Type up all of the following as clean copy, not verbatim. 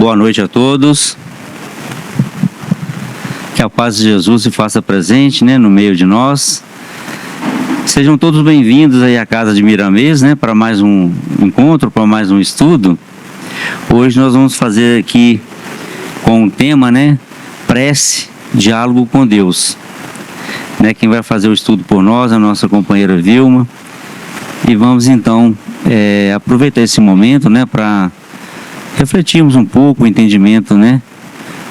Boa noite a todos. Que a paz de Jesus se faça presente, no meio de nós. Sejam todos bem-vindos aí à Casa de Miramês, para mais um encontro, para mais um estudo. Hoje nós vamos fazer aqui com o tema, prece, diálogo com Deus. Quem vai fazer o estudo por nós é a nossa companheira Vilma. E vamos então aproveitar esse momento, para refletirmos um pouco o entendimento,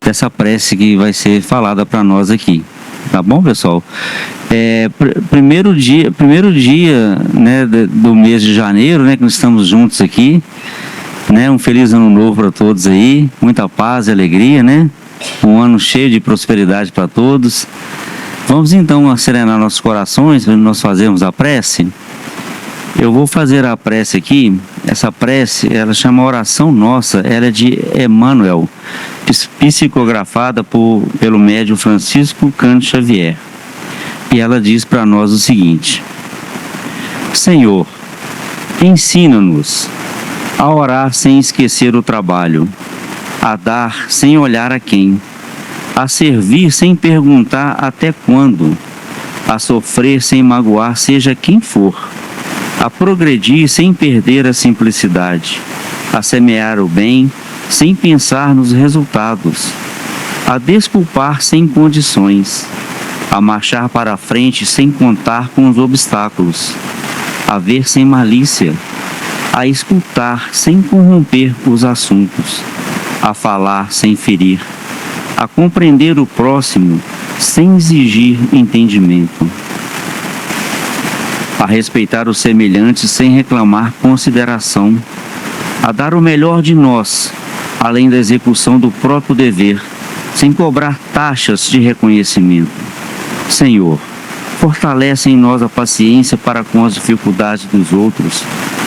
dessa prece que vai ser falada para nós aqui. Tá bom, pessoal? Primeiro dia, do mês de janeiro, que nós estamos juntos aqui, um feliz ano novo para todos aí, muita paz e alegria, um ano cheio de prosperidade para todos. Vamos então acerenar nossos corações para nós fazermos a prece. Eu vou fazer a prece aqui. Essa prece, ela chama Oração Nossa, ela é de Emmanuel, psicografada pelo médium Francisco Cândido Xavier. E ela diz para nós o seguinte: Senhor, ensina-nos a orar sem esquecer o trabalho, a dar sem olhar a quem, a servir sem perguntar até quando, a sofrer sem magoar seja quem for, a progredir sem perder a simplicidade, a semear o bem sem pensar nos resultados, a desculpar sem condições, a marchar para a frente sem contar com os obstáculos, a ver sem malícia, a escutar sem corromper os assuntos, a falar sem ferir, a compreender o próximo sem exigir entendimento, a respeitar os semelhantes sem reclamar consideração, a dar o melhor de nós, além da execução do próprio dever, sem cobrar taxas de reconhecimento. Senhor, fortalece em nós a paciência para com as dificuldades dos outros,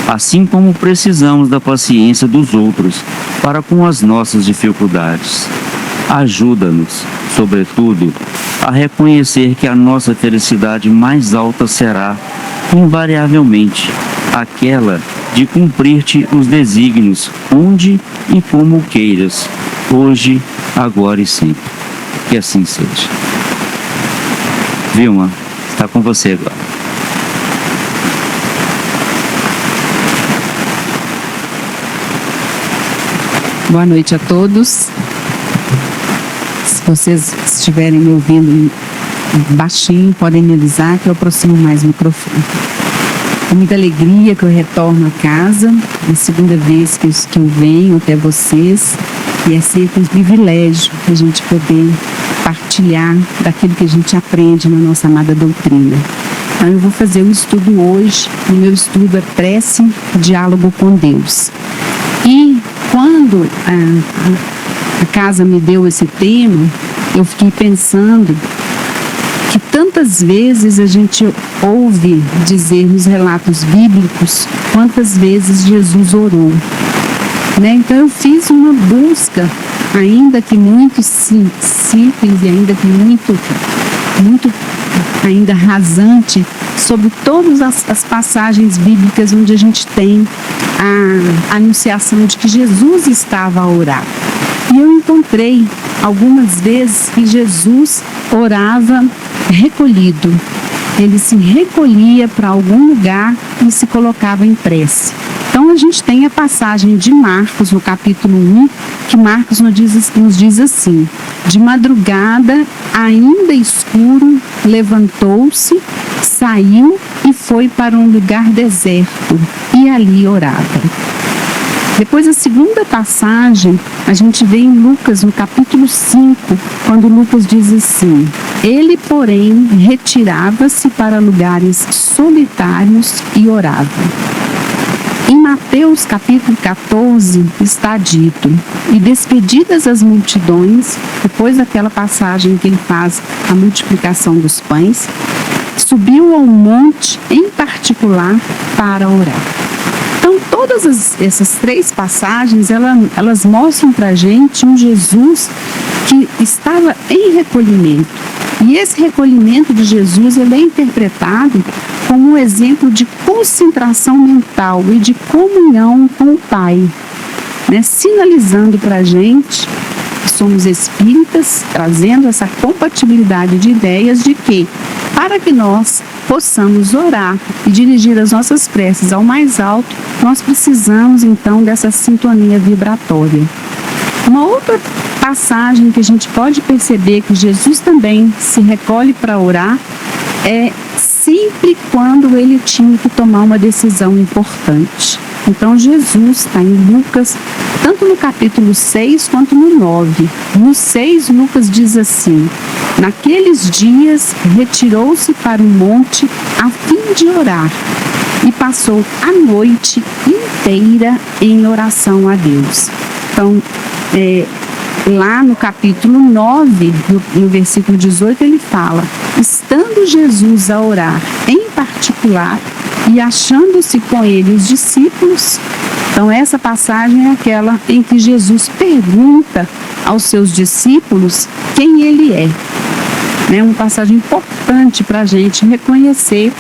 assim como precisamos da paciência dos outros para com as nossas dificuldades. Ajuda-nos, sobretudo, a reconhecer que a nossa felicidade mais alta será, invariavelmente, aquela de cumprir-te os desígnios, onde e como queiras, hoje, agora e sempre. Que assim seja. Vilma, está com você agora. Boa noite a todos. Se vocês estiverem me ouvindo baixinho, podem me avisar que eu aproximo mais o microfone. Com muita alegria que eu retorno a casa, é a segunda vez que eu venho até vocês, e é sempre um privilégio a gente poder partilhar daquilo que a gente aprende na nossa amada doutrina. Então eu vou fazer o estudo hoje, o meu estudo é prece, diálogo com Deus. E quando a casa me deu esse tema, eu fiquei pensando que tantas vezes a gente ouve dizer nos relatos bíblicos quantas vezes Jesus orou. Então eu fiz uma busca, ainda que muito simples e ainda que muito ainda rasante, sobre todas as passagens bíblicas onde a gente tem a anunciação de que Jesus estava a orar. E eu encontrei algumas vezes que Jesus orava recolhido. Ele se recolhia para algum lugar e se colocava em prece. Então a gente tem a passagem de Marcos, no capítulo 1, que Marcos nos diz assim: de madrugada, ainda escuro, levantou-se, saiu e foi para um lugar deserto, e ali orava. Depois, a segunda passagem, a gente vê em Lucas, no capítulo 5, quando Lucas diz assim: ele, porém, retirava-se para lugares solitários e orava. Em Mateus, capítulo 14, está dito: e despedidas as multidões, depois daquela passagem que ele faz a multiplicação dos pães, subiu ao monte, em particular, para orar. Então, todas essas três passagens, elas mostram para a gente um Jesus que estava em recolhimento. E esse recolhimento de Jesus, ele é interpretado como um exemplo de concentração mental e de comunhão com o Pai. né, sinalizando para a gente que somos espíritas, trazendo essa compatibilidade de ideias de que, para que nós possamos orar e dirigir as nossas preces ao mais alto, nós precisamos então dessa sintonia vibratória. Uma outra passagem que a gente pode perceber que Jesus também se recolhe para orar é sempre quando ele tinha que tomar uma decisão importante. Então Jesus está em Lucas, tanto no capítulo 6 quanto no 9. No 6, Lucas diz assim: naqueles dias retirou-se para o monte a fim de orar e passou a noite inteira em oração a Deus. Então, lá no capítulo 9, no versículo 18, ele fala: estando Jesus a orar em particular e achando-se com ele os discípulos. Então essa passagem é aquela em que Jesus pergunta aos seus discípulos quem ele é. É uma passagem importante para a gente reconhecer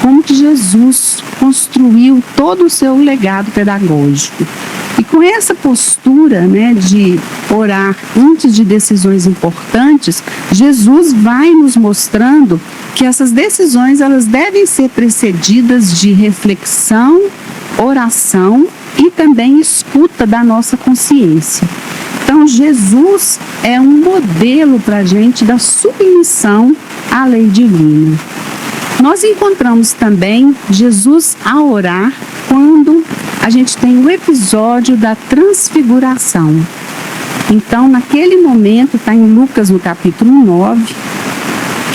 como que Jesus construiu todo o seu legado pedagógico. E com essa postura, né, de orar antes de decisões importantes, Jesus vai nos mostrando que essas decisões elas devem ser precedidas de reflexão, oração e também escuta da nossa consciência. Então, Jesus é um modelo para a gente da submissão à lei divina. Nós encontramos também Jesus a orar quando a gente tem o episódio da transfiguração. Então, naquele momento, está em Lucas, no capítulo 9,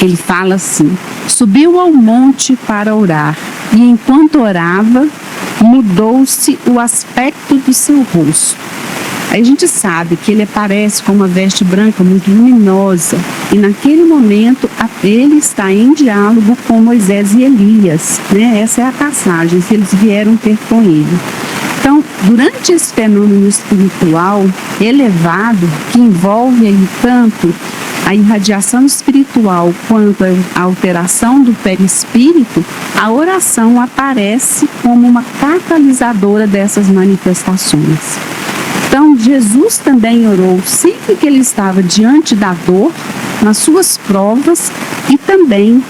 ele fala assim: subiu ao monte para orar, e enquanto orava, mudou-se o aspecto do seu rosto. Aí a gente sabe que ele aparece com uma veste branca muito luminosa, e naquele momento ele está em diálogo com Moisés e Elias, né? Essa é a passagem que eles vieram ter com ele. Então, durante esse fenômeno espiritual elevado, que envolve aí tanto a irradiação espiritual quanto a alteração do perispírito, a oração aparece como uma catalisadora dessas manifestações. Então, Jesus também orou sempre que ele estava diante da dor, nas suas provas e também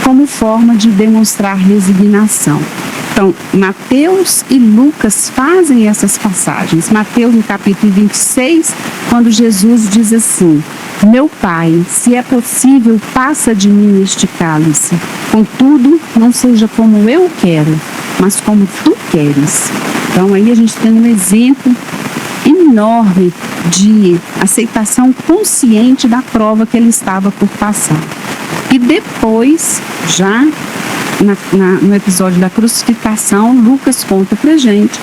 como forma de demonstrar resignação. Então, Mateus e Lucas fazem essas passagens. Mateus, no capítulo 26, quando Jesus diz assim: meu Pai, se é possível, passa de mim este cálice. Contudo, não seja como eu quero, mas como tu queres. Então, aí a gente tem um exemplo enorme de aceitação consciente da prova que ele estava por passar. E depois, já no episódio da crucificação, Lucas conta pra gente,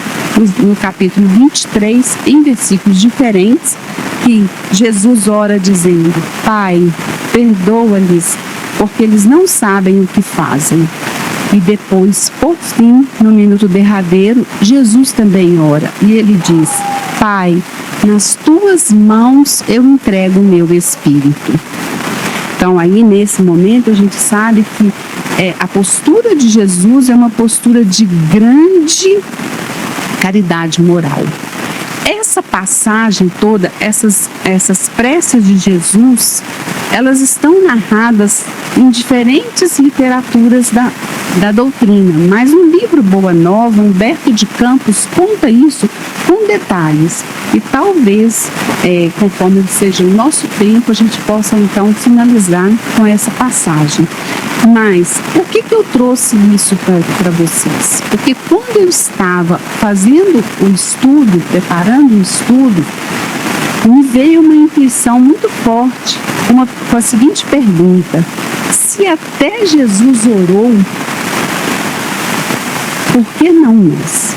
no capítulo 23, em versículos diferentes, que Jesus ora dizendo: Pai, perdoa-lhes, porque eles não sabem o que fazem. E depois, por fim, no minuto derradeiro, Jesus também ora, e ele diz: Pai, nas tuas mãos eu entrego o meu espírito. Então, aí nesse momento a gente sabe que a postura de Jesus é uma postura de grande caridade moral. Essa passagem toda, essas preces de Jesus, elas estão narradas em diferentes literaturas da doutrina, mas no livro Boa Nova, Humberto de Campos conta isso com detalhes. E talvez, conforme seja o nosso tempo, a gente possa então finalizar com essa passagem. Mas por que eu trouxe isso para vocês? Porque quando eu estava fazendo o estudo, preparando o estudo, me veio uma intuição muito forte com a seguinte pergunta: se até Jesus orou, por que não nós?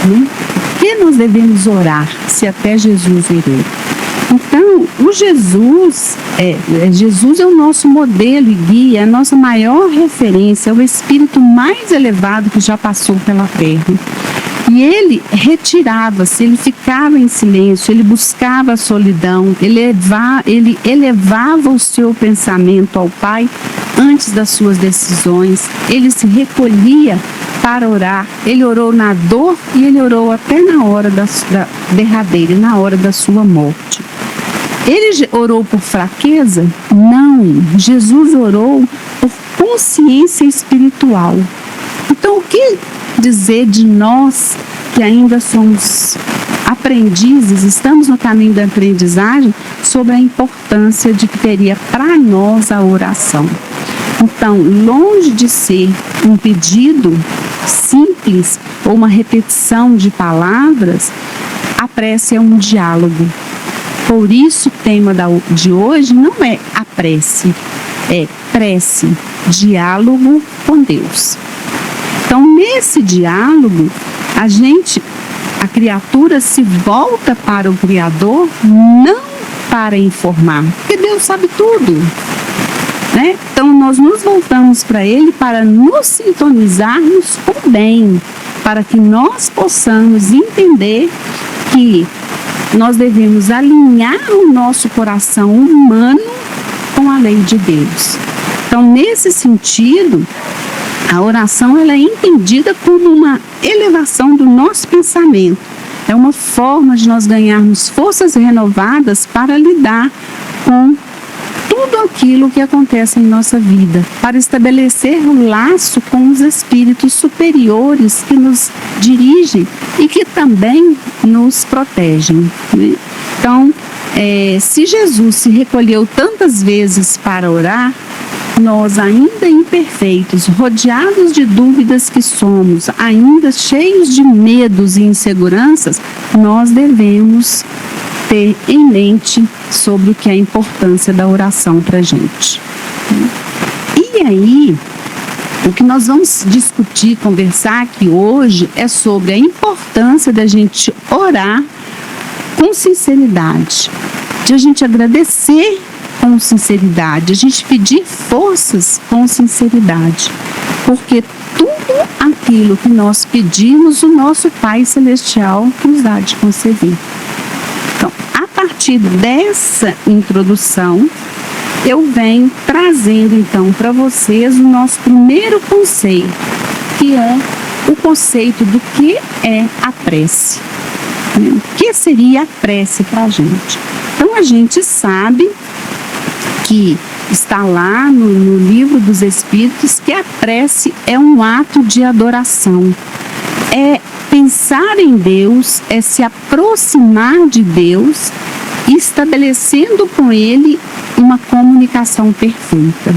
Por que nós devemos orar se até Jesus orou? Então, Jesus é o nosso modelo e guia, é a nossa maior referência, é o espírito mais elevado que já passou pela terra. E ele retirava-se, ele ficava em silêncio, ele buscava a solidão, ele elevava o seu pensamento ao Pai antes das suas decisões, ele se recolhia para orar. Ele orou na dor e ele orou até na hora da derradeira, na hora da sua morte. Ele orou por fraqueza? Não. Jesus orou por consciência espiritual. Então, o que dizer de nós que ainda somos aprendizes, estamos no caminho da aprendizagem, sobre a importância de que teria para nós a oração? Então, longe de ser um pedido simples ou uma repetição de palavras, a prece é um diálogo. Por isso, o tema de hoje não é a prece, é prece, diálogo com Deus. Então, nesse diálogo, a criatura se volta para o Criador não para informar, porque Deus sabe tudo, né? Então, nós nos voltamos para Ele para nos sintonizarmos com o bem, para que nós possamos entender que nós devemos alinhar o nosso coração humano com a lei de Deus. Então, nesse sentido, a oração ela é entendida como uma elevação do nosso pensamento. É uma forma de nós ganharmos forças renovadas para lidar com tudo aquilo que acontece em nossa vida, para estabelecer um laço com os espíritos superiores que nos dirigem e que também nos protegem, né? Então, se Jesus se recolheu tantas vezes para orar, nós, ainda imperfeitos, rodeados de dúvidas que somos, ainda cheios de medos e inseguranças, nós devemos ter em mente sobre o que é a importância da oração para a gente. E aí, o que nós vamos discutir, conversar aqui hoje é sobre a importância da gente orar com sinceridade, de a gente agradecer com sinceridade, a gente pedir forças com sinceridade, porque tudo aquilo que nós pedimos, o nosso Pai Celestial nos há de conceder. Então, a partir dessa introdução, eu venho trazendo então para vocês o nosso primeiro conceito, que é o conceito do que é a prece. O que seria a prece para a gente? Então, a gente sabe que está lá no Livro dos Espíritos que a prece é um ato de adoração. É pensar em Deus, é se aproximar de Deus, estabelecendo com Ele uma comunicação perfeita.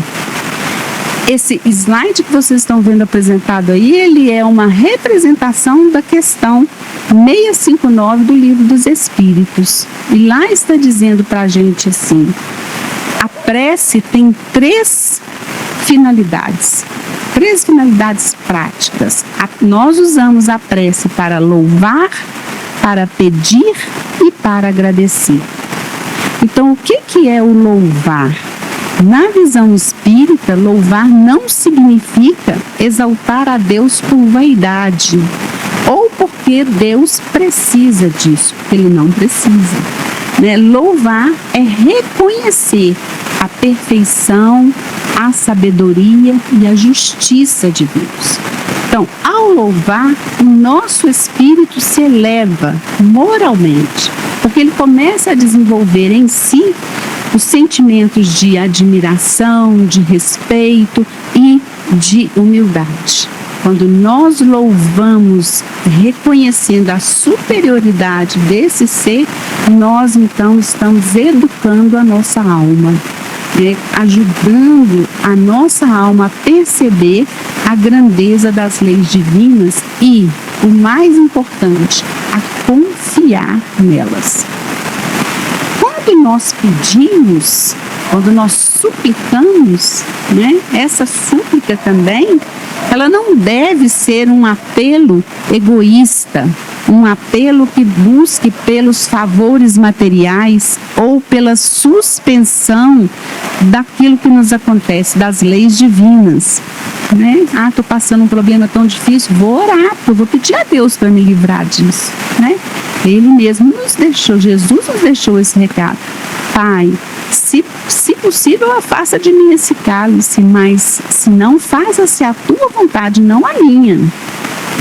Esse slide que vocês estão vendo apresentado aí, ele é uma representação da questão 659 do Livro dos Espíritos. E lá está dizendo para a gente assim: a prece tem três finalidades práticas. Nós usamos a prece para louvar, para pedir e para agradecer. Então, o que é o louvar? Na visão espírita, louvar não significa exaltar a Deus por vaidade ou porque Deus precisa disso, porque Ele não precisa. Louvar é reconhecer a perfeição, a sabedoria e a justiça de Deus. Então, ao louvar, o nosso espírito se eleva moralmente, porque ele começa a desenvolver em si os sentimentos de admiração, de respeito e de humildade. Quando nós louvamos, reconhecendo a superioridade desse ser, nós então estamos educando a nossa alma, ajudando a nossa alma a perceber a grandeza das leis divinas e, o mais importante, a confiar nelas. Quando nós pedimos, quando nós suplicamos, essa súplica também, ela não deve ser um apelo egoísta, um apelo que busque pelos favores materiais ou pela suspensão daquilo que nos acontece, das leis divinas. Estou passando um problema tão difícil, vou orar, eu vou pedir a Deus para me livrar disso. Ele mesmo nos deixou, Jesus nos deixou esse recado. Pai, se possível, afasta de mim esse cálice, mas se não, faça-se a tua vontade, não a minha.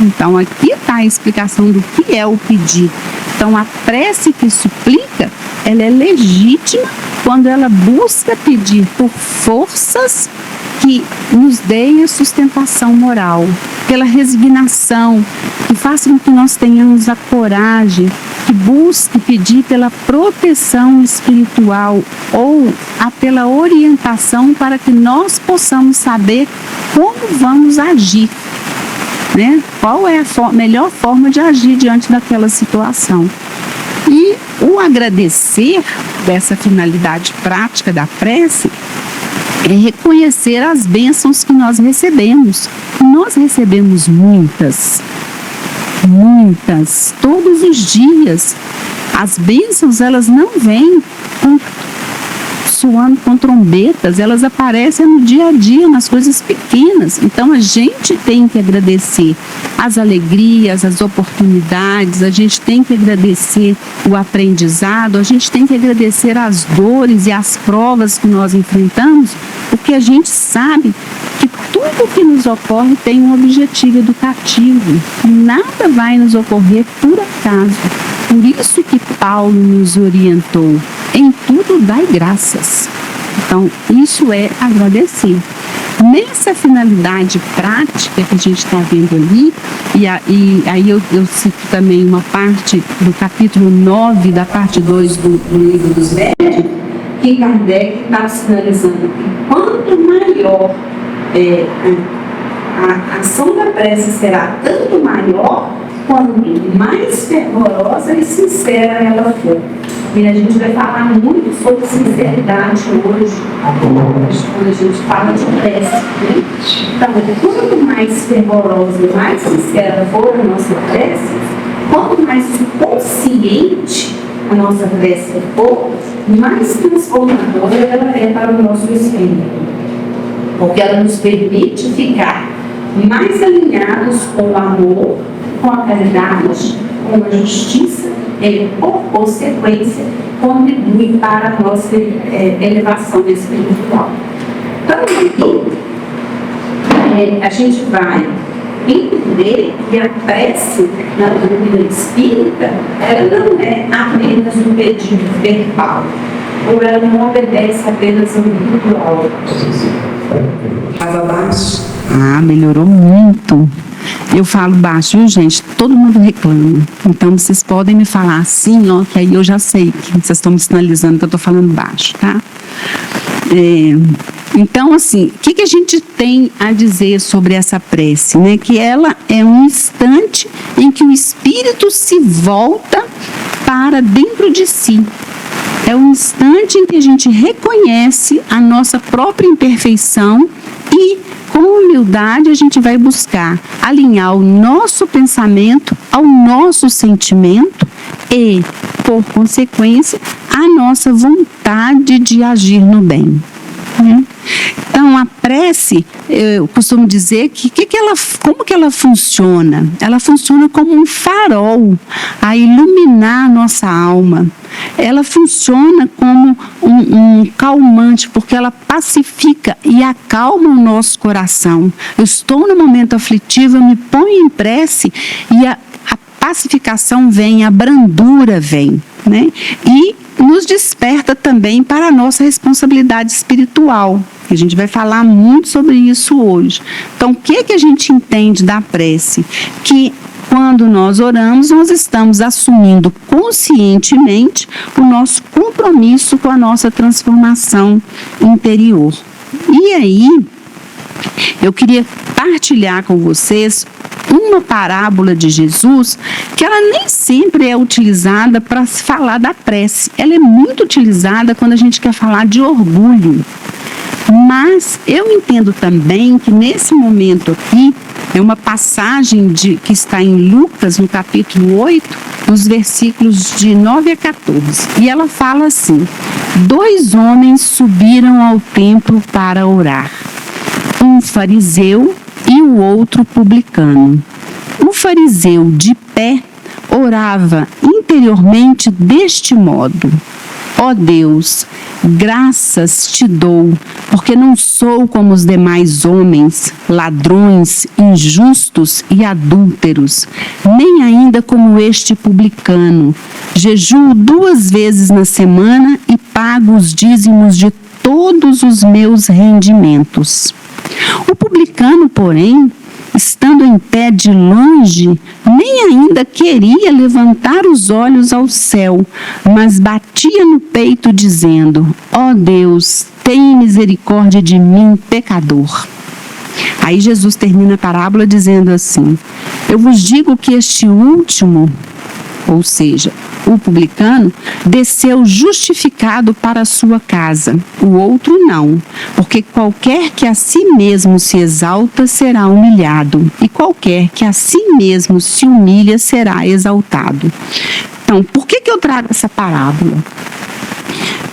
Então, aqui está a explicação do que é o pedir. Então, a prece que suplica, ela é legítima quando ela busca pedir por forças que nos deem a sustentação moral, pela resignação, que faça com que nós tenhamos a coragem, que busque pedir pela proteção espiritual ou pela orientação para que nós possamos saber como vamos agir, né? Qual é a melhor forma de agir diante daquela situação. E o agradecer dessa finalidade prática da prece é reconhecer as bênçãos que nós recebemos. Nós recebemos muitas, todos os dias. As bênçãos, elas não vêm soando com trombetas, elas aparecem no dia a dia, nas coisas pequenas. Então, a gente tem que agradecer as alegrias, as oportunidades, a gente tem que agradecer o aprendizado, a gente tem que agradecer as dores e as provas que nós enfrentamos, porque a gente sabe que tudo que nos ocorre tem um objetivo educativo. Nada vai nos ocorrer por acaso. Por isso que Paulo nos orientou: em tudo dai graças. Então, isso é agradecer. Nessa finalidade prática que a gente está vendo ali, e aí eu cito também uma parte do capítulo 9, da parte 2 do livro dos Médiuns, que Kardec está sinalizando que quanto maior a ação da prece será, tanto maior quanto mais fervorosa e sincera ela for. E a gente vai falar muito sobre sinceridade hoje, quando a gente fala de prece, né? Então, quanto mais fervorosa e mais sincera for a nossa prece, quanto mais consciente a nossa prece for, mais transformadora ela é para o nosso espírito. Porque ela nos permite ficar mais alinhados com o amor, com a caridade, com a justiça, e, por consequência, contribui para a nossa elevação espiritual. Então, aqui, a gente vai entender que a prece na doutrina espírita, ela não é apenas um pedido verbal, ou ela não obedece apenas a um ritual. Fala baixo. Melhorou muito. Eu falo baixo, viu, gente? Todo mundo reclama. Então, vocês podem me falar assim, ó, que aí eu já sei que vocês estão me sinalizando que eu estou falando baixo, tá? Então, assim, o que a gente tem a dizer sobre essa prece, né? Que ela é um instante em que o espírito se volta para dentro de si. É um instante em que a gente reconhece a nossa própria imperfeição e, com humildade, a gente vai buscar alinhar o nosso pensamento ao nosso sentimento e, por consequência, a nossa vontade de agir no bem. Então, a prece, eu costumo dizer que, como que ela funciona? Ela funciona como um farol a iluminar a nossa alma. Ela funciona como um calmante, porque ela pacifica e acalma o nosso coração. Eu estou no momento aflitivo, eu me ponho em prece e a pacificação vem, a brandura vem, né? E nos desperta também para a nossa responsabilidade espiritual. A gente vai falar muito sobre isso hoje. Então, o que a gente entende da prece? Que quando nós oramos, nós estamos assumindo conscientemente o nosso compromisso com a nossa transformação interior. E aí, eu queria partilhar com vocês uma parábola de Jesus, que ela nem sempre é utilizada para se falar da prece. Ela é muito utilizada quando a gente quer falar de orgulho. Mas eu entendo também que nesse momento aqui, é uma passagem que está em Lucas, no capítulo 8, nos versículos de 9 a 14. E ela fala assim: 2 homens subiram ao templo para orar, um fariseu e o outro publicano. O fariseu, de pé, orava interiormente deste modo: ó Deus, graças te dou, porque não sou como os demais homens, ladrões, injustos e adúlteros, nem ainda como este publicano. Jejuo 2 vezes na semana e pago os dízimos de todos os meus rendimentos. O publicano, porém, estando em pé de longe, nem ainda queria levantar os olhos ao céu, mas batia no peito, dizendo: ó Deus, tem misericórdia de mim, pecador. Aí Jesus termina a parábola dizendo assim: eu vos digo que este último, ou seja, o publicano, desceu justificado para a sua casa, o outro não, porque qualquer que a si mesmo se exalta será humilhado, e qualquer que a si mesmo se humilha será exaltado. Então, por que eu trago essa parábola?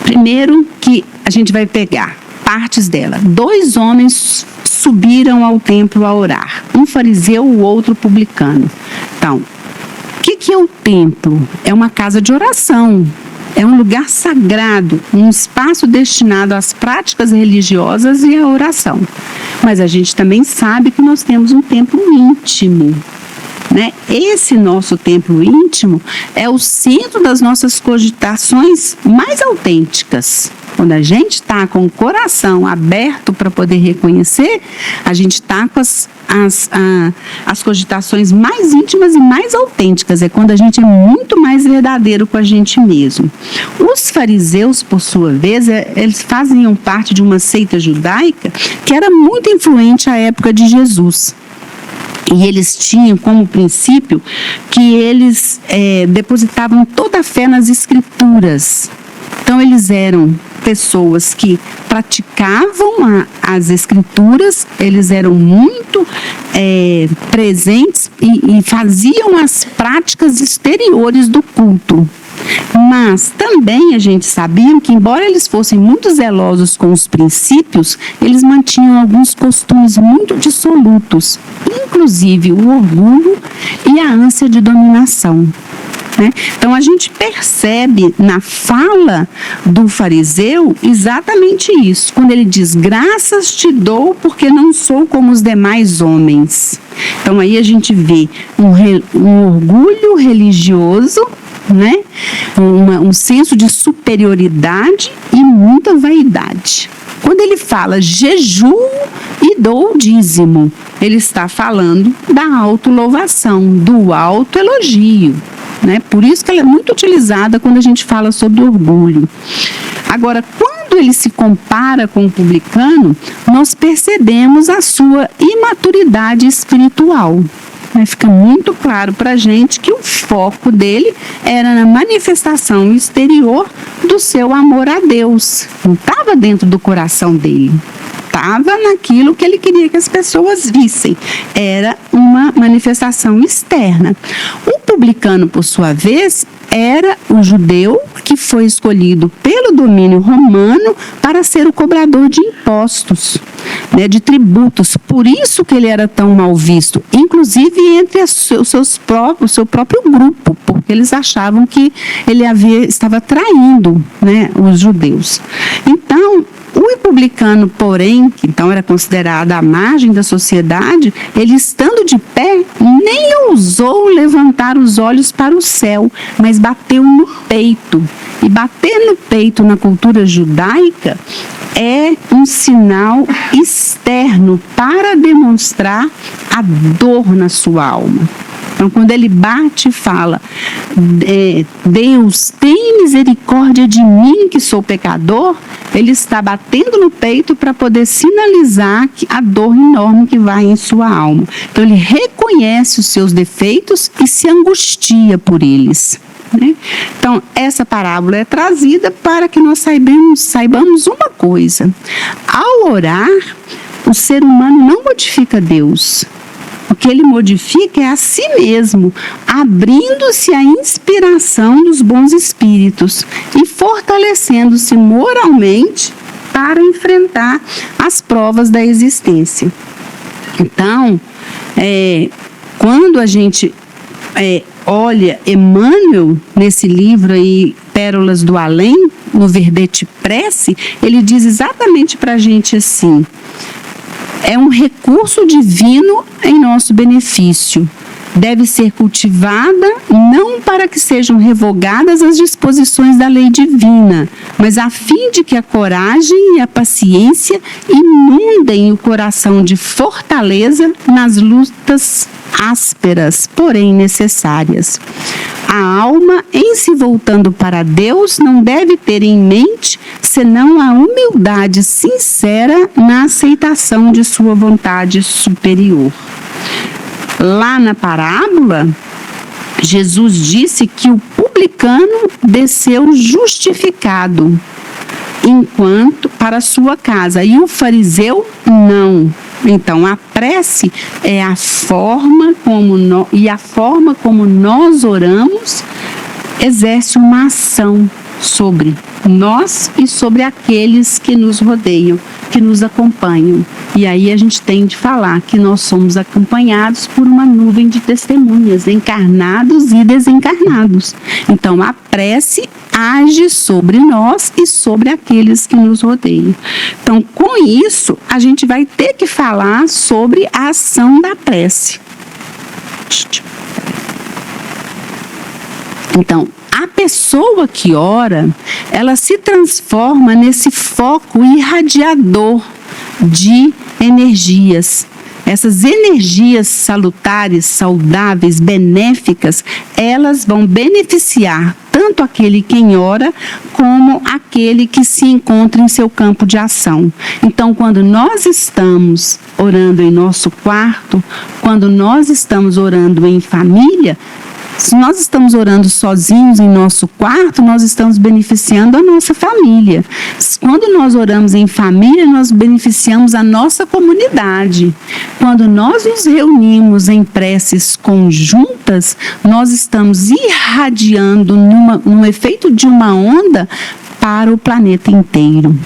Primeiro que a gente vai pegar partes dela. 2 homens subiram ao templo a orar, um fariseu, o outro publicano. Então, o que é o templo? É uma casa de oração, é um lugar sagrado, um espaço destinado às práticas religiosas e à oração. Mas a gente também sabe que nós temos um templo íntimo, né? Esse nosso templo íntimo é o centro das nossas cogitações mais autênticas. Quando a gente está com o coração aberto para poder reconhecer, a gente está com as cogitações mais íntimas e mais autênticas. É quando a gente é muito mais verdadeiro com a gente mesmo. Os fariseus, por sua vez, eles faziam parte de uma seita judaica que era muito influente à época de Jesus. E eles tinham como princípio que eles depositavam toda a fé nas escrituras. Então, eles eram pessoas que praticavam as escrituras, eles eram muito presentes e faziam as práticas exteriores do culto. Mas também a gente sabia que, embora eles fossem muito zelosos com os princípios, eles mantinham alguns costumes muito dissolutos, inclusive o orgulho e a ânsia de dominação. Então, a gente percebe na fala do fariseu exatamente isso, quando ele diz: graças te dou porque não sou como os demais homens. Então, aí a gente vê um orgulho religioso, né? Um senso de superioridade e muita vaidade. Quando ele fala jejuo e dou o dízimo, ele está falando da autolouvação, do autoelogio. Por isso que ela é muito utilizada quando a gente fala sobre orgulho. Agora, quando ele se compara com o publicano, nós percebemos a sua imaturidade espiritual. Fica muito claro para a gente que o foco dele era na manifestação exterior do seu amor a Deus. Não estava dentro do coração dele. Estava naquilo que ele queria que as pessoas vissem. Era uma manifestação externa. O publicano, por sua vez, era o judeu que foi escolhido pelo domínio romano para ser o cobrador de impostos, de tributos. Por isso que ele era tão mal visto, inclusive entre o seu próprio grupo, porque eles achavam que ele estava traindo, os judeus. Então, o publicano, porém, que então era considerado à margem da sociedade, ele estando de pé, nem ousou levantar os olhos para o céu, mas bateu no peito. E bater no peito na cultura judaica é um sinal externo para demonstrar a dor na sua alma. Então, quando ele bate e fala: Deus, tem misericórdia de mim que sou pecador, ele está batendo no peito para poder sinalizar a dor enorme que vai em sua alma. Então, ele reconhece os seus defeitos e se angustia por eles. Então, essa parábola é trazida para que nós saibamos uma coisa: ao orar, o ser humano não modifica Deus. O que ele modifica é a si mesmo, abrindo-se à inspiração dos bons espíritos e fortalecendo-se moralmente para enfrentar as provas da existência. Então, quando a gente olha Emmanuel nesse livro aí, Pérolas do Além, no verbete prece, ele diz exatamente para a gente assim: é um recurso divino em nosso benefício. Deve ser cultivada não para que sejam revogadas as disposições da lei divina, mas a fim de que a coragem e a paciência inundem o coração de fortaleza nas lutas ásperas, porém necessárias. A alma, em se voltando para Deus, não deve ter em mente senão a humildade sincera na aceitação de sua vontade superior. Lá na parábola, Jesus disse que o publicano desceu justificado enquanto para sua casa, e o fariseu não. Então, a prece é a forma como nós oramos exerce uma ação sobre nós e sobre aqueles que nos rodeiam, que nos acompanham. E aí a gente tem de falar que nós somos acompanhados por uma nuvem de testemunhas, encarnados e desencarnados. Então, a prece age sobre nós e sobre aqueles que nos rodeiam. Então, com isso, a gente vai ter que falar sobre a ação da prece. Então, a pessoa que ora, ela se transforma nesse foco irradiador de energias. Essas energias salutares, saudáveis, benéficas, elas vão beneficiar tanto aquele quem ora, como aquele que se encontra em seu campo de ação. Então, quando nós estamos orando em nosso quarto, quando nós estamos orando em família, se nós estamos orando sozinhos em nosso quarto, nós estamos beneficiando a nossa família. Quando nós oramos em família, nós beneficiamos a nossa comunidade. Quando nós nos reunimos em preces conjuntas, nós estamos irradiando num efeito de uma onda para o planeta inteiro.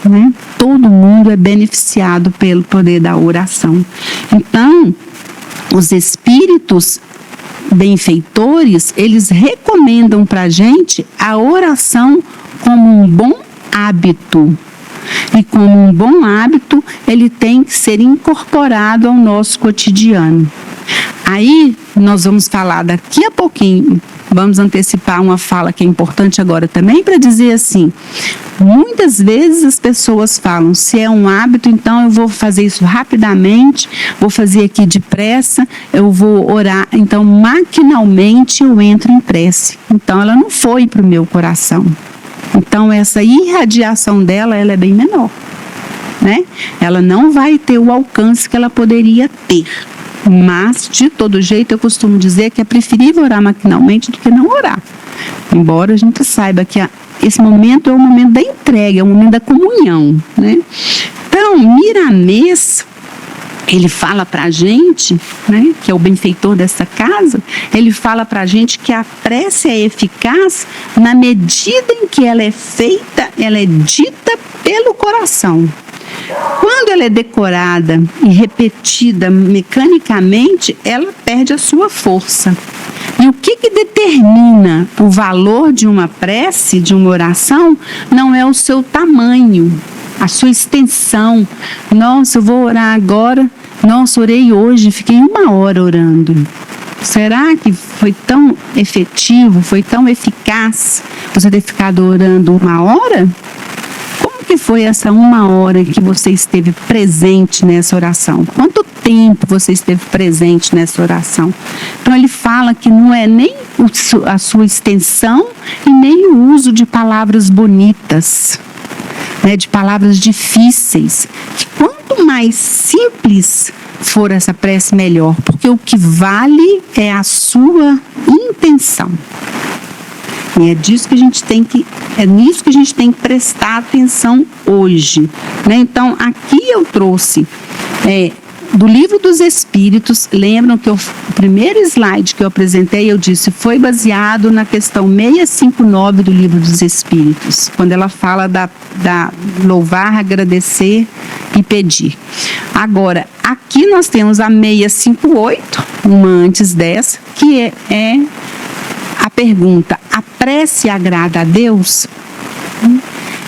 Né? Todo mundo é beneficiado pelo poder da oração. Então, os espíritos benfeitores, eles recomendam para a gente a oração como um bom hábito. E como um bom hábito, ele tem que ser incorporado ao nosso cotidiano. Aí, nós vamos falar daqui a pouquinho, vamos antecipar uma fala que é importante agora também, para dizer assim, muitas vezes as pessoas falam, se é um hábito, então eu vou fazer isso rapidamente, vou fazer aqui depressa, eu vou orar, então maquinalmente eu entro em prece. Então ela não foi para o meu coração. Então essa irradiação dela, ela é bem menor, né? Ela não vai ter o alcance que ela poderia ter. Mas, de todo jeito, eu costumo dizer que é preferível orar maquinalmente do que não orar. Embora a gente saiba que esse momento é o momento da entrega, é o momento da comunhão, né? Então, Miramês, ele fala para a gente, né, que é o benfeitor dessa casa, ele fala para a gente que a prece é eficaz na medida em que ela é feita, ela é dita pelo coração. Quando ela é decorada e repetida mecanicamente, ela perde a sua força. E o que determina o valor de uma prece, de uma oração, não é o seu tamanho, a sua extensão. Nossa, eu vou orar agora. Nossa, orei hoje, fiquei 1 hora orando. Será que foi tão efetivo, foi tão eficaz você ter ficado orando 1 hora? Que foi essa 1 hora que você esteve presente nessa oração? Quanto tempo você esteve presente nessa oração? Então ele fala que não é nem a sua extensão e nem o uso de palavras bonitas, né, de palavras difíceis. Que quanto mais simples for essa prece, melhor, porque o que vale é a sua intenção. E é nisso que a gente tem que prestar atenção hoje, né? Então, aqui eu trouxe do Livro dos Espíritos. Lembram que o primeiro slide que eu apresentei, eu disse, foi baseado na questão 659 do Livro dos Espíritos, quando ela fala da louvar, agradecer e pedir. Agora, aqui nós temos a 658, uma antes dessa, que é a pergunta: a prece agrada a Deus?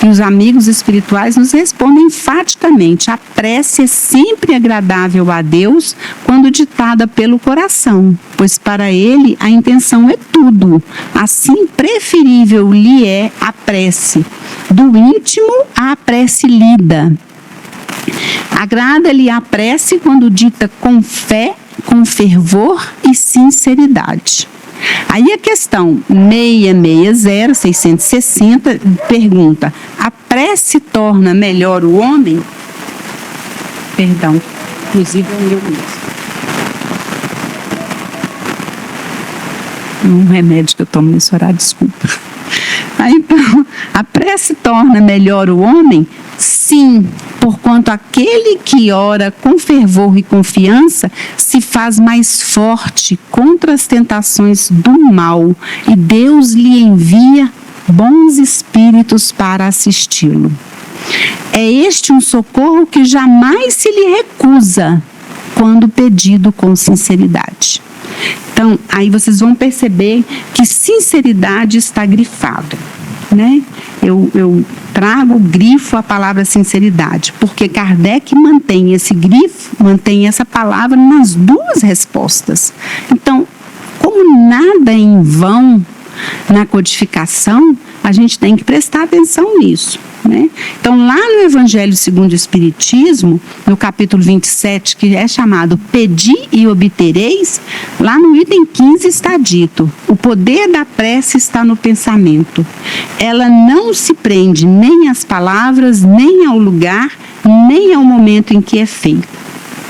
que os amigos espirituais nos respondem enfaticamente: a prece é sempre agradável a Deus quando ditada pelo coração, pois para ele a intenção é tudo. Assim, preferível lhe é a prece do íntimo à prece lida. Agrada-lhe a prece quando dita com fé, com fervor e sinceridade. Aí a questão 660 pergunta: a prece torna melhor o homem? Perdão, inclusive é o meu mesmo. Um remédio que eu tomo nesse horário, desculpa. Aí, então, a prece torna melhor o homem? Sim, porquanto aquele que ora com fervor e confiança se faz mais forte contra as tentações do mal, e Deus lhe envia bons espíritos para assisti-lo. É este um socorro que jamais se lhe recusa quando pedido com sinceridade. Então, aí vocês vão perceber que sinceridade está grifado, né? Eu trago, grifo a palavra sinceridade, porque Kardec mantém esse grifo, mantém essa palavra nas duas respostas. Então, como nada é em vão na codificação, a gente tem que prestar atenção nisso, né? Então, lá no Evangelho segundo o Espiritismo, no capítulo 27, que é chamado Pedi e Obtereis, lá no item 15 está dito: o poder da prece está no pensamento. Ela não se prende nem às palavras, nem ao lugar, nem ao momento em que é feita.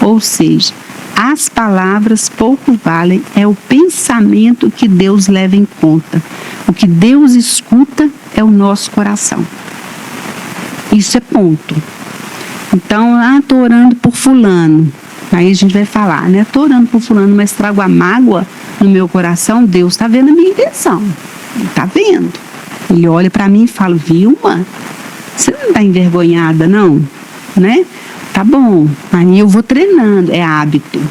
Ou seja, as palavras pouco valem, é o pensamento que Deus leva em conta. O que Deus escuta é o nosso coração. Isso é ponto. Então, estou orando por fulano. Aí a gente vai falar, né? Estou orando por fulano, mas trago a mágoa no meu coração. Deus está vendo a minha intenção. Ele está vendo. Ele olha para mim e fala: Vilma, você não está envergonhada, não? Né? Tá bom. Aí eu vou treinando. É hábito.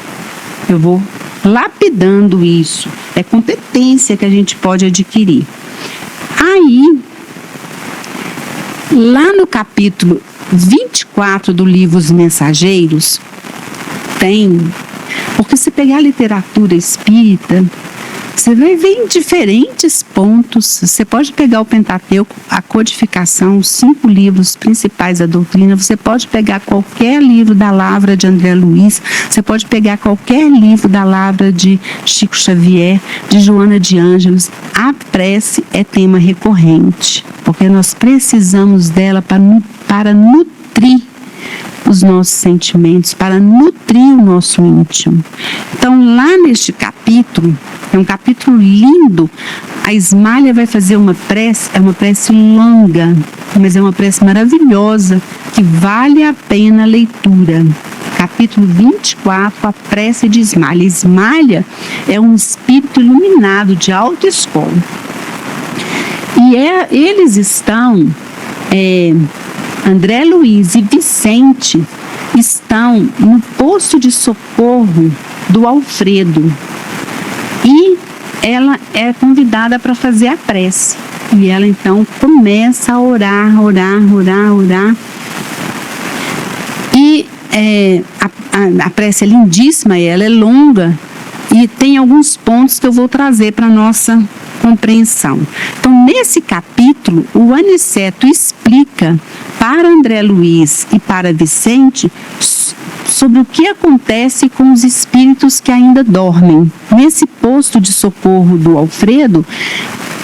Eu vou lapidando isso. É competência que a gente pode adquirir. Aí, lá no capítulo 24 do livro Os Mensageiros, tem... Porque se pegar a literatura espírita, você vai ver em diferentes pontos. Você pode pegar o Pentateuco, a codificação, os 5 livros principais da doutrina. Você pode pegar qualquer livro da Lavra de André Luiz. Você pode pegar qualquer livro da Lavra de Chico Xavier, de Joana de Ângeles. A prece é tema recorrente, porque nós precisamos dela para nutrir os nossos sentimentos, para nutrir o nosso íntimo. Então, lá neste capítulo, é um capítulo lindo. A Ismália vai fazer uma prece, é uma prece longa, mas é uma prece maravilhosa, que vale a pena a leitura. Capítulo 24, a prece de Ismália. Ismália é um espírito iluminado de autoescola. E eles estão... André Luiz e Vicente estão no posto de socorro do Alfredo. E ela é convidada para fazer a prece. E ela então começa a orar. E a prece é lindíssima, ela é longa. E tem alguns pontos que eu vou trazer para a nossa compreensão. Então, nesse capítulo, o Aniceto explica para André Luiz e para Vicente sobre o que acontece com os espíritos que ainda dormem. Nesse posto de socorro do Alfredo,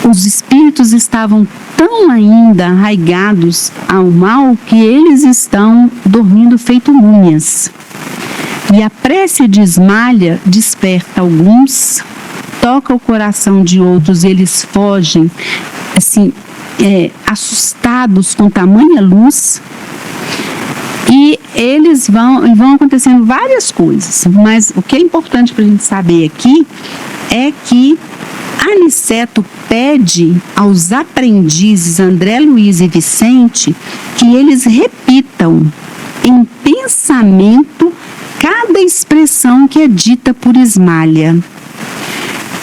os espíritos estavam tão ainda arraigados ao mal que eles estão dormindo feito múmias. E a prece de Ismália desperta alguns, toca o coração de outros, eles fogem, assim, assustados com tamanha luz, e eles vão acontecendo várias coisas. Mas o que é importante para a gente saber aqui é que Aniceto pede aos aprendizes André Luiz e Vicente que eles repitam em pensamento cada expressão que é dita por Ismália,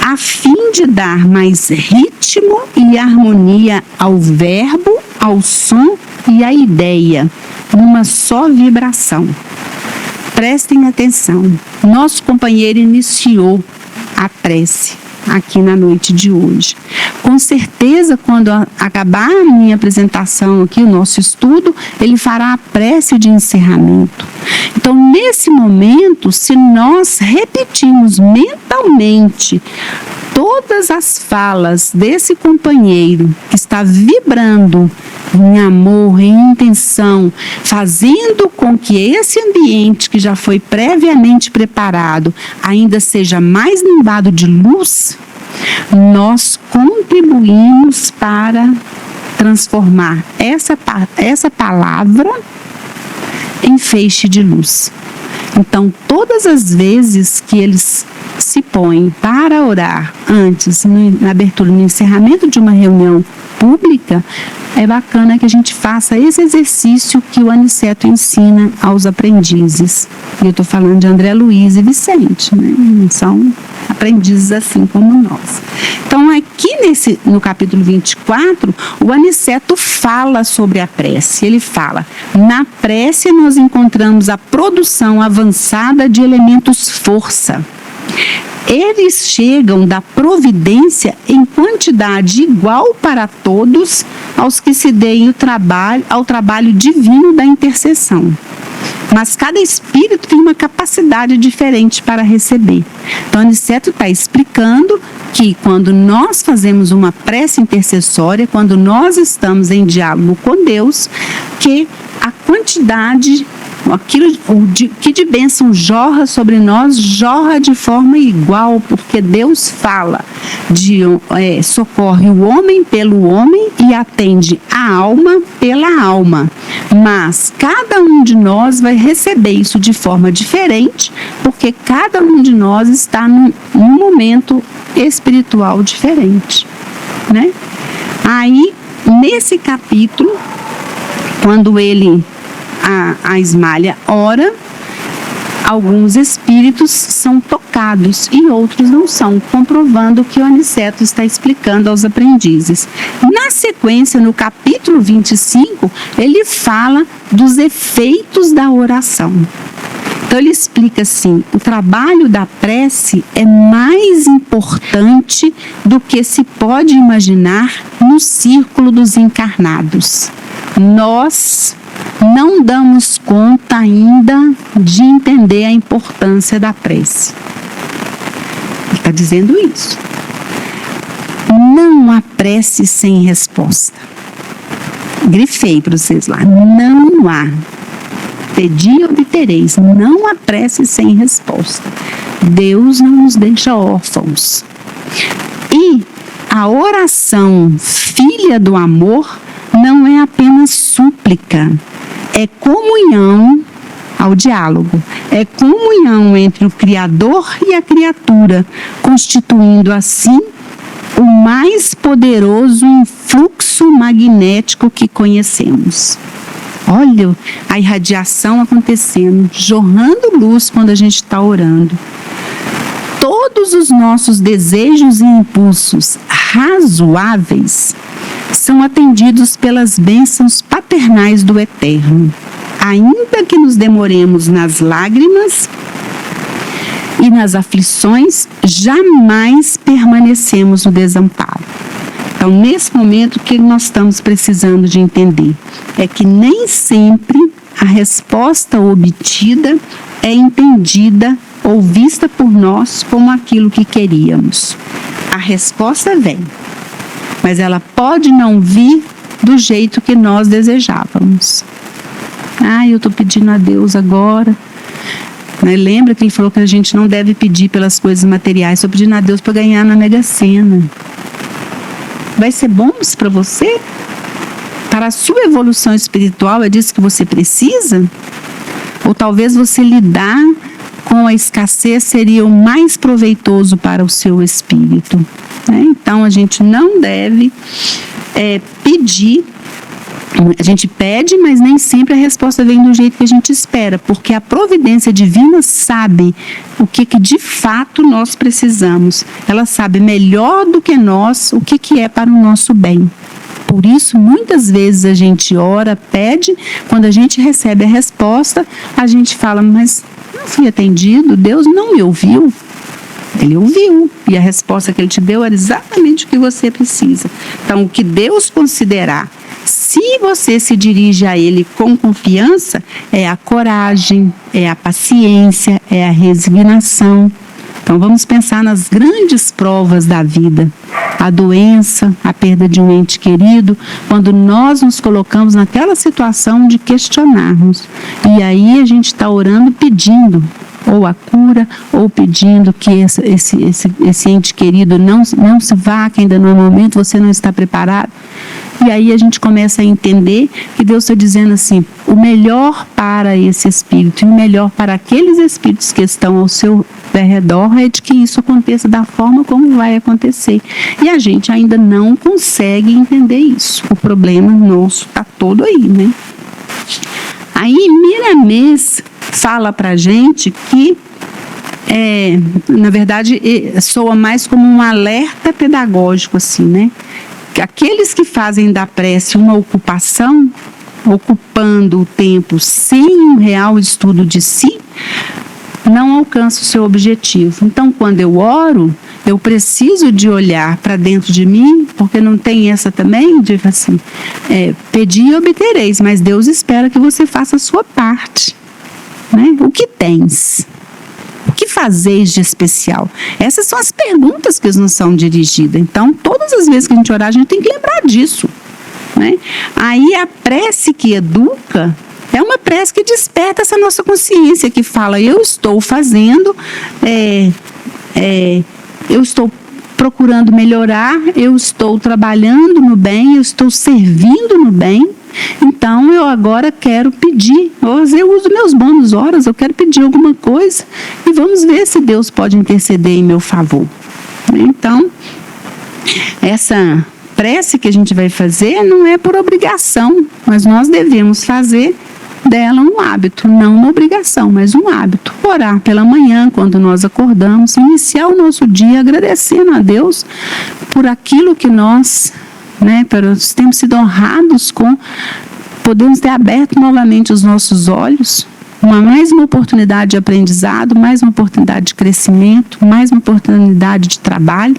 a fim de dar mais ritmo e harmonia ao verbo ao som e à ideia, numa só vibração. Prestem atenção, nosso companheiro iniciou a prece aqui na noite de hoje. Com certeza, quando acabar a minha apresentação aqui, o nosso estudo, ele fará a prece de encerramento. Então, nesse momento, se nós repetirmos mentalmente todas as falas desse companheiro que está vibrando em amor, em intenção, fazendo com que esse ambiente que já foi previamente preparado ainda seja mais nimbado de luz, nós contribuímos para transformar essa palavra em feixe de luz. Então, todas as vezes que eles se põem para orar antes, na abertura, no encerramento de uma reunião pública, é bacana que a gente faça esse exercício que o Aniceto ensina aos aprendizes. Eu estou falando de André Luiz e Vicente, né? São aprendizes assim como nós. Então, aqui no capítulo 24, o Aniceto fala sobre a prece. Ele fala: na prece nós encontramos a produção avançada de elementos força. Eles chegam da providência em quantidade igual para todos aos que se deem ao trabalho divino da intercessão. Mas cada espírito tem uma capacidade diferente para receber. Então, Aniceto está explicando que quando nós fazemos uma prece intercessória, quando nós estamos em diálogo com Deus, que a quantidade, aquilo que de bênção jorra sobre nós, jorra de forma igual, porque Deus fala, socorre o homem pelo homem e atende a alma pela alma. Mas cada um de nós vai receber isso de forma diferente, porque cada um de nós está num momento espiritual diferente, né? Aí, nesse capítulo, quando a Ismália ora, alguns espíritos são tocados e outros não são, comprovando o que o Aniceto está explicando aos aprendizes. Na sequência, no capítulo 25, ele fala dos efeitos da oração. Então, ele explica assim: o trabalho da prece é mais importante do que se pode imaginar no círculo dos encarnados. Nós não damos conta ainda de entender a importância da prece. Ele está dizendo isso. Não há prece sem resposta. Grifei para vocês lá. Não há. Pedi e obtereis. Não há prece sem resposta. Deus não nos deixa órfãos. E a oração filha do amor não é apenas súplica, é comunhão ao diálogo, é comunhão entre o Criador e a criatura, constituindo assim o mais poderoso influxo magnético que conhecemos. Olha a irradiação acontecendo, jorrando luz quando a gente está orando. Todos os nossos desejos e impulsos razoáveis são atendidos pelas bênçãos paternais do Eterno. Ainda que nos demoremos nas lágrimas e nas aflições, jamais permanecemos no desamparo. Então, nesse momento, o que nós estamos precisando de entender é que nem sempre a resposta obtida é entendida ou vista por nós como aquilo que queríamos. A resposta vem, mas ela pode não vir do jeito que nós desejávamos. Eu estou pedindo a Deus agora. Lembra que ele falou que a gente não deve pedir pelas coisas materiais, estou pedindo a Deus para ganhar na Mega Sena. Vai ser bom isso para você? Para a sua evolução espiritual, é disso que você precisa? Ou talvez você lidar com a escassez seria o mais proveitoso para o seu espírito, né? Então, a gente não deve pedir. A gente pede, mas nem sempre a resposta vem do jeito que a gente espera, porque a providência divina sabe o que de fato nós precisamos. Ela sabe melhor do que nós o que é para o nosso bem. Por isso, muitas vezes a gente ora, pede, quando a gente recebe a resposta, a gente fala, mas não fui atendido, Deus não me ouviu. Ele ouviu, e a resposta que ele te deu era exatamente o que você precisa. Então, o que Deus considerar, se você se dirige a Ele com confiança, é a coragem, é a paciência, é a resignação. Então, vamos pensar nas grandes provas da vida. A doença, a perda de um ente querido, quando nós nos colocamos naquela situação de questionarmos. E aí a gente está orando pedindo ou a cura, ou pedindo que esse ente querido não se vá, que ainda não é momento, você não está preparado. E aí a gente começa a entender que Deus está dizendo assim, o melhor para esse espírito e o melhor para aqueles espíritos que estão ao seu redor é de que isso aconteça da forma como vai acontecer. E a gente ainda não consegue entender isso. O problema nosso está todo aí, né? Aí Miramês fala pra gente que, na verdade, soa mais como um alerta pedagógico, assim, né? Aqueles que fazem da prece uma ocupação, ocupando o tempo sem um real estudo de si, não alcançam o seu objetivo. Então, quando eu oro, eu preciso de olhar para dentro de mim, porque não tem essa também, de assim, pedir e obtereis, mas Deus espera que você faça a sua parte. Né? O que tens? O que fazeis de especial? Essas são as perguntas que nos são dirigidas. Então, todas as vezes que a gente orar, a gente tem que lembrar disso. Né? Aí a prece que educa é uma prece que desperta essa nossa consciência, que fala, eu estou fazendo, eu estou procurando melhorar, eu estou trabalhando no bem, eu estou servindo no bem, então eu agora quero pedir, eu uso meus bônus horas, eu quero pedir alguma coisa e vamos ver se Deus pode interceder em meu favor. Então, essa prece que a gente vai fazer não é por obrigação, mas nós devemos fazer dela um hábito, não uma obrigação, mas um hábito. Orar pela manhã, quando nós acordamos, iniciar o nosso dia agradecendo a Deus por aquilo que nós, temos sido honrados com, podemos ter aberto novamente os nossos olhos, mais uma oportunidade de aprendizado, mais uma oportunidade de crescimento, mais uma oportunidade de trabalho.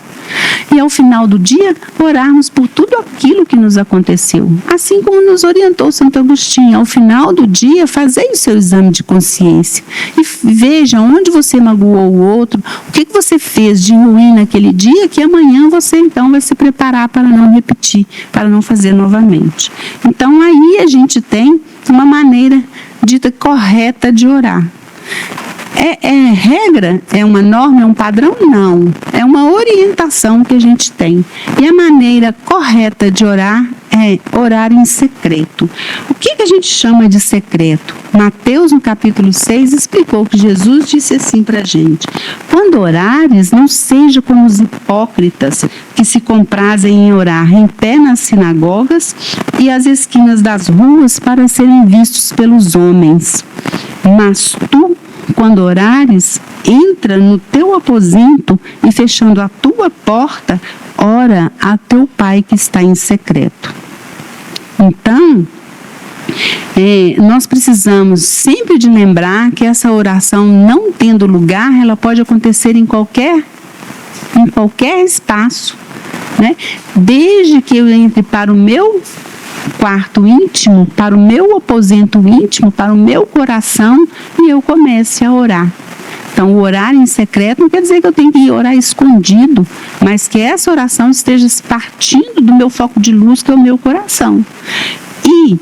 E ao final do dia, orarmos por tudo aquilo que nos aconteceu. Assim como nos orientou Santo Agostinho, ao final do dia, fazei o seu exame de consciência. E veja onde você magoou o outro, o que você fez de ruim naquele dia, que amanhã você então vai se preparar para não repetir, para não fazer novamente. Então aí a gente tem uma maneira dita correta de orar. Regra? É uma norma? É um padrão? Não. É uma orientação que a gente tem. E a maneira correta de orar é orar em secreto. O que a gente chama de secreto? Mateus, no capítulo 6, explicou que Jesus disse assim para a gente: quando orares, não seja como os hipócritas que se comprazem em orar em pé nas sinagogas e às esquinas das ruas para serem vistos pelos homens. Mas tu, quando orares, entra no teu aposento e, fechando a tua porta, ora a teu Pai que está em secreto. Então, nós precisamos sempre de lembrar que essa oração, não tendo lugar, ela pode acontecer em qualquer espaço, né? Desde que eu entre para o meu quarto íntimo, para o meu aposento íntimo, para o meu coração, e eu comece a orar. Então, orar em secreto não quer dizer que eu tenho que ir orar escondido, mas que essa oração esteja partindo do meu foco de luz, que é o meu coração. E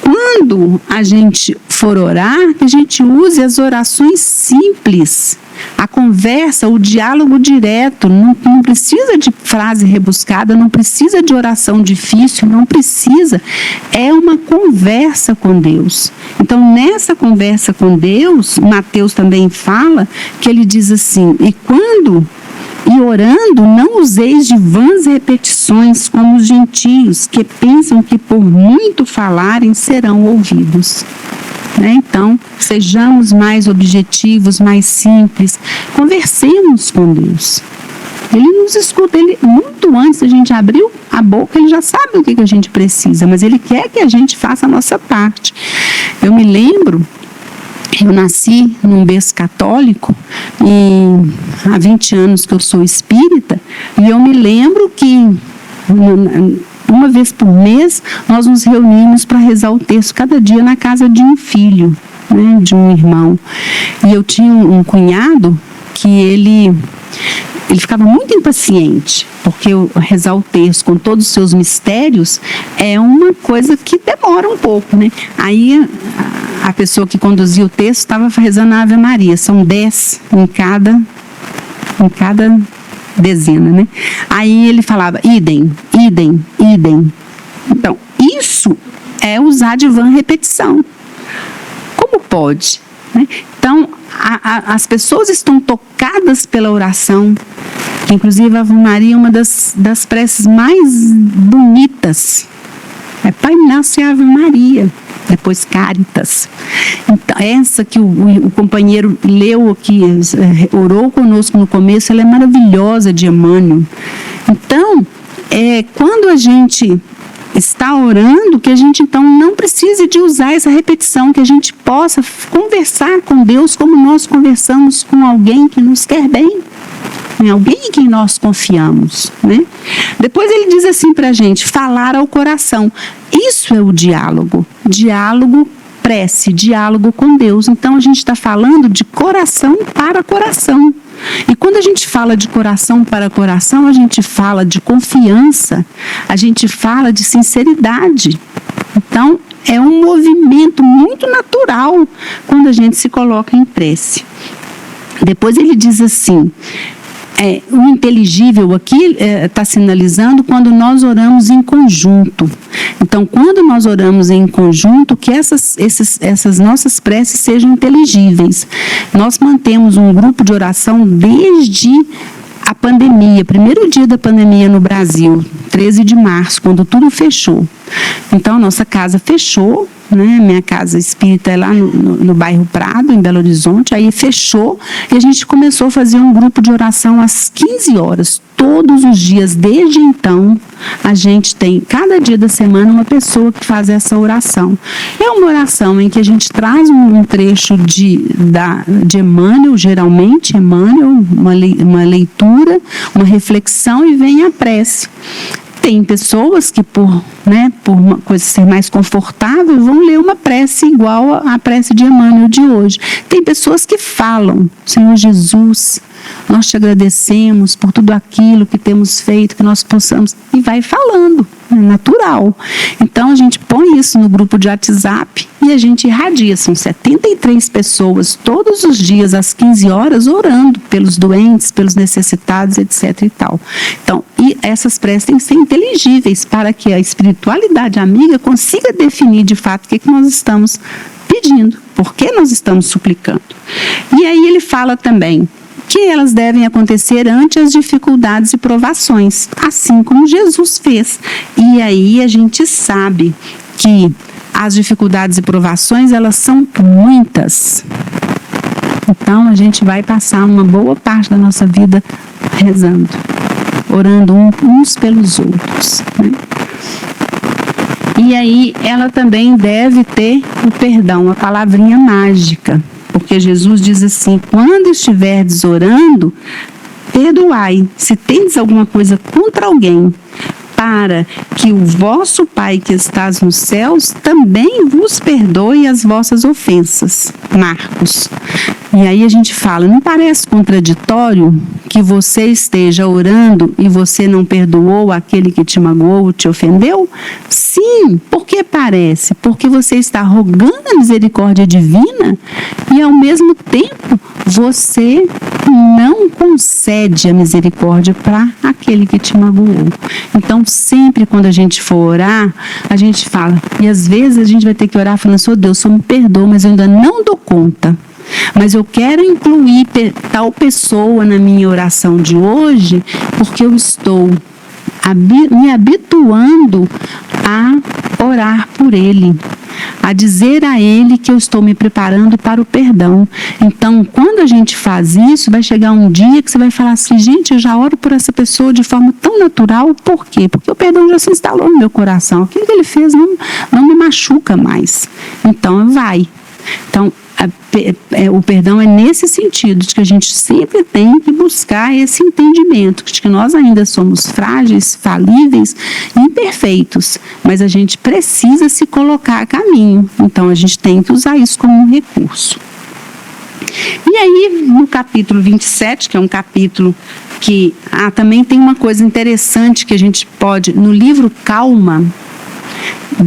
quando a gente for orar, que a gente use as orações simples, a conversa, o diálogo direto, não precisa de frase rebuscada, não precisa de oração difícil, não precisa. É uma conversa com Deus. Então, nessa conversa com Deus, Mateus também fala que ele diz assim, e orando, não useis de vãs repetições como os gentios, que pensam que por muito falarem serão ouvidos. Então, sejamos mais objetivos, mais simples, conversemos com Deus. Ele nos escuta, ele, muito antes da gente abrir a boca, ele já sabe o que a gente precisa, mas ele quer que a gente faça a nossa parte. Eu me lembro, eu nasci num berço católico e há 20 anos que eu sou espírita, e eu me lembro que uma vez por mês nós nos reunimos para rezar o terço cada dia na casa de um filho, né, de um irmão. E eu tinha um cunhado que ele ficava muito impaciente, porque rezar o terço com todos os seus mistérios é uma coisa que demora um pouco, né? Aí a pessoa que conduzia o terço estava rezando a Ave Maria, são 10 em cada dezena, né? Aí ele falava idem, idem, idem. Então, isso é usar de vã repetição. Como pode? Né? Então, as pessoas estão tocadas pela oração, que inclusive a Ave Maria é uma das preces mais bonitas. É Pai Nosso e Ave Maria, depois Caritas. Então, essa que o companheiro leu aqui, orou conosco no começo, ela é maravilhosa, de Emmanuel. Então, quando a gente está orando, que a gente então não precise de usar essa repetição, que a gente possa conversar com Deus como nós conversamos com alguém que nos quer bem, em alguém em quem nós confiamos, né? Depois ele diz assim para a gente, falar ao coração. Isso é o diálogo. Diálogo, prece, diálogo com Deus. Então a gente está falando de coração para coração. E quando a gente fala de coração para coração, a gente fala de confiança, a gente fala de sinceridade. Então, é um movimento muito natural quando a gente se coloca em prece. Depois ele diz assim, o inteligível aqui está sinalizando quando nós oramos em conjunto. Então, quando nós oramos em conjunto, que essas nossas preces sejam inteligíveis. Nós mantemos um grupo de oração desde a pandemia, primeiro dia da pandemia no Brasil, 13 de março, quando tudo fechou. Então, nossa casa fechou, né? Minha casa espírita é lá no bairro Prado, em Belo Horizonte, aí fechou e a gente começou a fazer um grupo de oração às 15 horas, todos os dias. Desde então, a gente tem, cada dia da semana, uma pessoa que faz essa oração. É uma oração em que a gente traz um trecho de Emmanuel, geralmente, Emmanuel, uma leitura, uma reflexão e vem a prece. Tem pessoas que, por uma coisa ser mais confortável, vão ler uma prece igual à prece de Emmanuel de hoje. Tem pessoas que falam, Senhor Jesus, nós te agradecemos por tudo aquilo que temos feito, que nós possamos, e vai falando, é natural. Então, a gente põe isso no grupo de WhatsApp e a gente irradia. São 73 pessoas todos os dias, às 15 horas, orando pelos doentes, pelos necessitados, etc. e tal. Então, e essas preces têm que ser inteligíveis para que a espiritualidade amiga consiga definir de fato o que nós estamos pedindo, por que nós estamos suplicando. E aí ele fala também que elas devem acontecer ante as dificuldades e provações, assim como Jesus fez. E aí a gente sabe que as dificuldades e provações, elas são muitas. Então, a gente vai passar uma boa parte da nossa vida rezando, orando uns pelos outros, né? E aí, ela também deve ter o perdão, a palavrinha mágica. Porque Jesus diz assim, quando estiverdes orando, perdoai, se tendes alguma coisa contra alguém, para que o vosso Pai que estás nos céus também vos perdoe as vossas ofensas. Marcos. E aí a gente fala, não parece contraditório que você esteja orando e você não perdoou aquele que te magoou, te ofendeu? Sim, por que parece? Porque você está rogando a misericórdia divina e ao mesmo tempo você não concede a misericórdia para aquele que te magoou. Então, sempre quando a gente for orar, a gente fala, e às vezes a gente vai ter que orar falando, Senhor Deus, só me perdoa, mas eu ainda não dou conta. Mas eu quero incluir tal pessoa na minha oração de hoje, porque eu estou me habituando a orar por ele, a dizer a Ele que eu estou me preparando para o perdão. Então, quando a gente faz isso, vai chegar um dia que você vai falar assim, gente, eu já oro por essa pessoa de forma tão natural. Por quê? Porque o perdão já se instalou no meu coração. Aquilo que ele fez não me machuca mais. Então, vai. Então, o perdão é nesse sentido, de que a gente sempre tem que buscar esse entendimento, de que nós ainda somos frágeis, falíveis, imperfeitos, mas a gente precisa se colocar a caminho. Então, a gente tem que usar isso como um recurso. E aí, no capítulo 27, que é um capítulo que também tem uma coisa interessante que a gente pode, no livro Calma,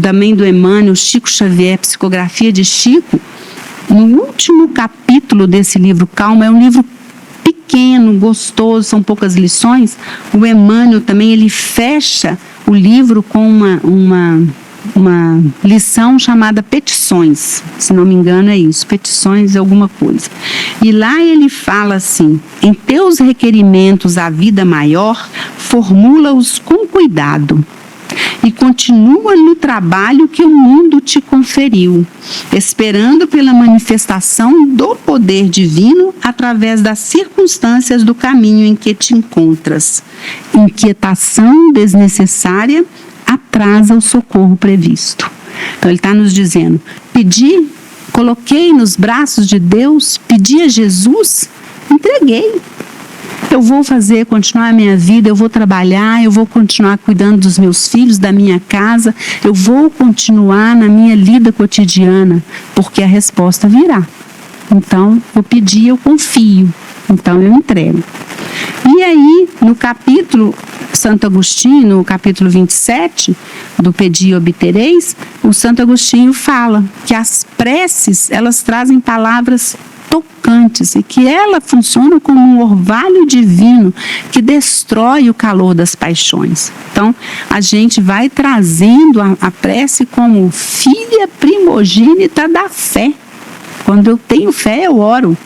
também do Emmanuel, Chico Xavier, Psicografia de Chico, no último capítulo desse livro Calma, é um livro pequeno, gostoso, são poucas lições. O Emmanuel também, ele fecha o livro com uma lição chamada Petições, se não me engano é isso, Petições é alguma coisa. E lá ele fala assim, em teus requerimentos à vida maior, formula-os com cuidado. E continua no trabalho que o mundo te conferiu, esperando pela manifestação do poder divino através das circunstâncias do caminho em que te encontras. Inquietação desnecessária atrasa o socorro previsto. Então ele está nos dizendo, coloquei nos braços de Deus, pedi a Jesus, entreguei. Eu vou continuar a minha vida, eu vou trabalhar, eu vou continuar cuidando dos meus filhos, da minha casa, eu vou continuar na minha lida cotidiana, porque a resposta virá. Então, eu pedi, eu confio, então eu entrego. E aí, no capítulo Santo Agostinho, no capítulo 27, do Pedi e Obtereis, o Santo Agostinho fala que as preces, elas trazem palavras tocantes e que ela funciona como um orvalho divino que destrói o calor das paixões. Então, a gente vai trazendo a prece como filha primogênita da fé. Quando eu tenho fé, eu oro.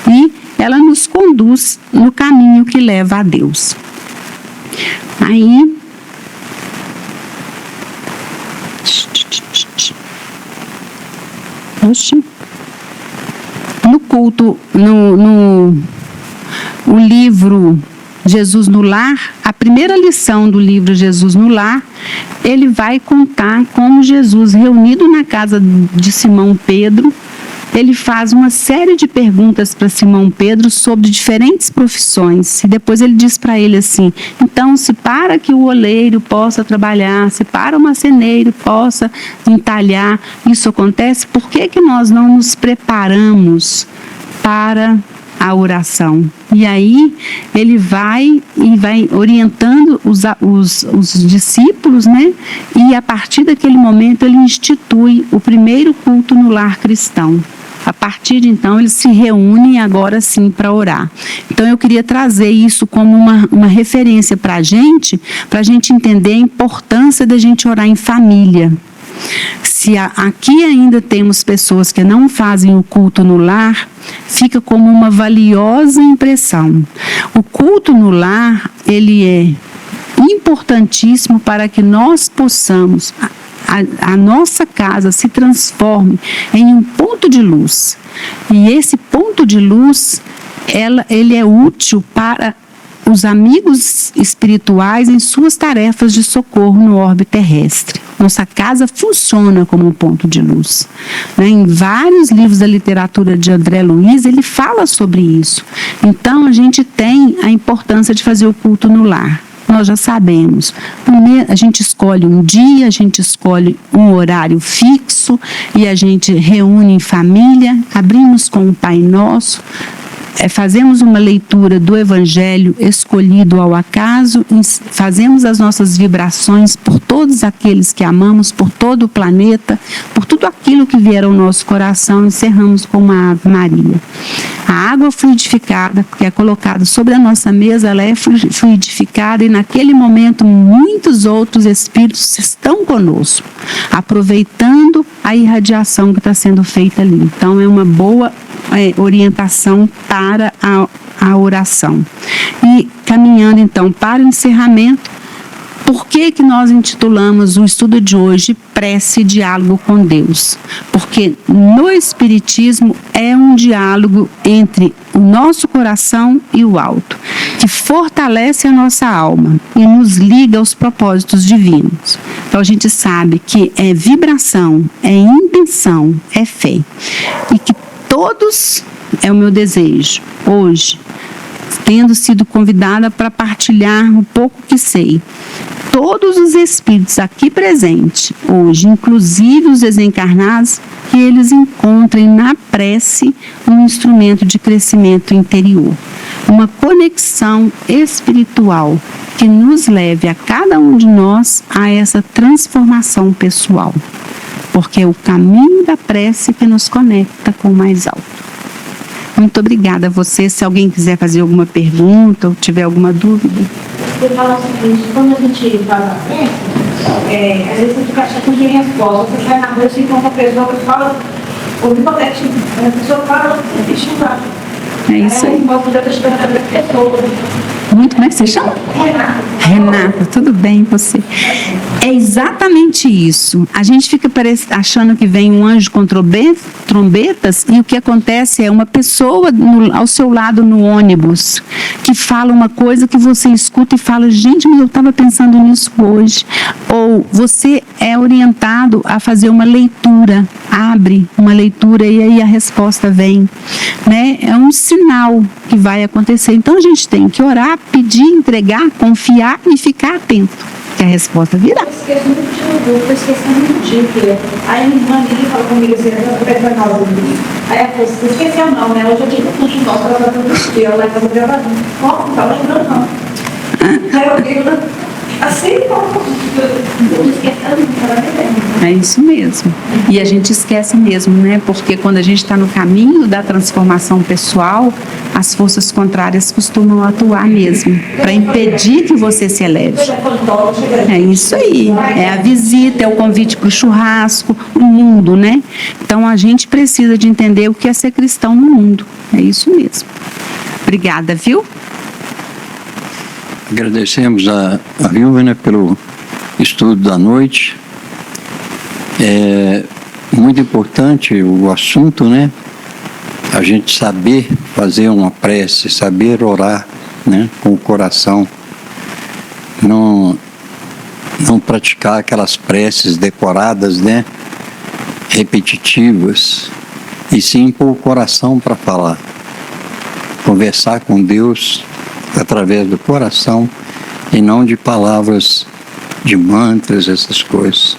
E ela nos conduz no caminho que leva a Deus. Aí, no culto, o livro Jesus no Lar, a primeira lição do livro Jesus no Lar, ele vai contar como Jesus, reunido na casa de Simão Pedro, ele faz uma série de perguntas para Simão Pedro sobre diferentes profissões. E depois ele diz para ele assim, então, se para que o oleiro possa trabalhar, se para o marceneiro possa entalhar, isso acontece, por que nós não nos preparamos para a oração? E aí ele vai orientando os discípulos, né? E a partir daquele momento ele institui o primeiro culto no lar cristão. A partir de então, eles se reúnem agora sim para orar. Então, eu queria trazer isso como uma referência para a gente entender a importância da gente orar em família. Se aqui ainda temos pessoas que não fazem o culto no lar, fica como uma valiosa impressão. O culto no lar, ele é importantíssimo para que nós possamos... A nossa casa se transforme em um ponto de luz. E esse ponto de luz, ele é útil para os amigos espirituais em suas tarefas de socorro no orbe terrestre. Nossa casa funciona como um ponto de luz. Em vários livros da literatura de André Luiz, ele fala sobre isso. Então, a gente tem a importância de fazer o culto no lar. Nós já sabemos, a gente escolhe um dia, a gente escolhe um horário fixo e a gente reúne em família, abrimos com o Pai Nosso, fazemos uma leitura do Evangelho escolhido ao acaso, fazemos as nossas vibrações por todos aqueles que amamos, por todo o planeta, por tudo aquilo que vier ao nosso coração, encerramos com uma Ave Maria. A água fluidificada, que é colocada sobre a nossa mesa, ela é fluidificada e naquele momento muitos outros espíritos estão conosco, aproveitando a irradiação que está sendo feita ali. Então é uma boa orientação para a oração. E caminhando então para o encerramento, Por que nós intitulamos o estudo de hoje Prece e Diálogo com Deus? Porque no Espiritismo é um diálogo entre o nosso coração e o alto, que fortalece a nossa alma e nos liga aos propósitos divinos. Então a gente sabe que é vibração, é intenção, é fé. E que todos, é o meu desejo, hoje, tendo sido convidada para partilhar um pouco que sei, todos os espíritos aqui presentes hoje, inclusive os desencarnados, que eles encontrem na prece um instrumento de crescimento interior, uma conexão espiritual que nos leve a cada um de nós a essa transformação pessoal, porque é o caminho da prece que nos conecta com o mais alto. Muito obrigada a você. Se alguém quiser fazer alguma pergunta ou tiver alguma dúvida. Você fala o seguinte, quando a gente faz a prece, às vezes você fica achando de resposta. Você vai na rua e encontra a pessoa que fala, ou hipotético, a pessoa fala, você deixa um lado. É isso aí. Muito, como é que você chama? Renata, tudo bem você? É exatamente isso. A gente fica achando que vem um anjo com trombetas e o que acontece é uma pessoa ao seu lado no ônibus que fala uma coisa que você escuta e fala, gente, mas eu estava pensando nisso hoje. Ou você é orientado a fazer uma leitura, abre uma leitura e aí a resposta vem, né? É um sinal que vai acontecer. Então a gente tem que orar, pedir, entregar, confiar e ficar atento, que a resposta virá. Eu esqueço muito de um esqueci muito de aí a minha irmã liga e fala comigo assim, eu vou pegar na aula. Aí ela falou, você esqueceu não, né? Hoje eu tinha um de nosso, ela vai fazer um dia, ela vai fazer gravador. Não, não tá lembrando não. Aí eu digo, assim como é isso mesmo. E a gente esquece mesmo, né? Porque quando a gente está no caminho da transformação pessoal, as forças contrárias costumam atuar mesmo, para impedir que você se eleve. É isso aí. É a visita, é o convite para o churrasco, o mundo, né? Então a gente precisa de entender o que é ser cristão no mundo. É isso mesmo. Obrigada, viu? Agradecemos a Vilma pelo estudo da noite. É muito importante o assunto, né? A gente saber fazer uma prece, saber orar, né? Com o coração. Não praticar aquelas preces decoradas, né? Repetitivas. E sim pôr o coração para falar. Conversar com Deus através do coração e não de palavras, de mantras, essas coisas.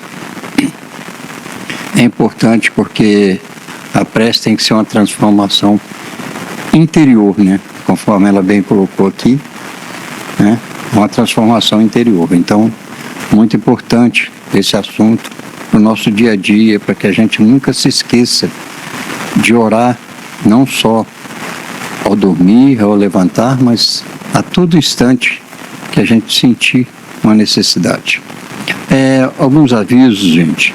É importante porque a prece tem que ser uma transformação interior, né? Conforme ela bem colocou aqui, né? Uma transformação interior. Então, muito importante esse assunto no nosso dia a dia, para que a gente nunca se esqueça de orar, não só ao dormir, ao levantar, mas a todo instante que a gente sentir uma necessidade. Alguns avisos, gente.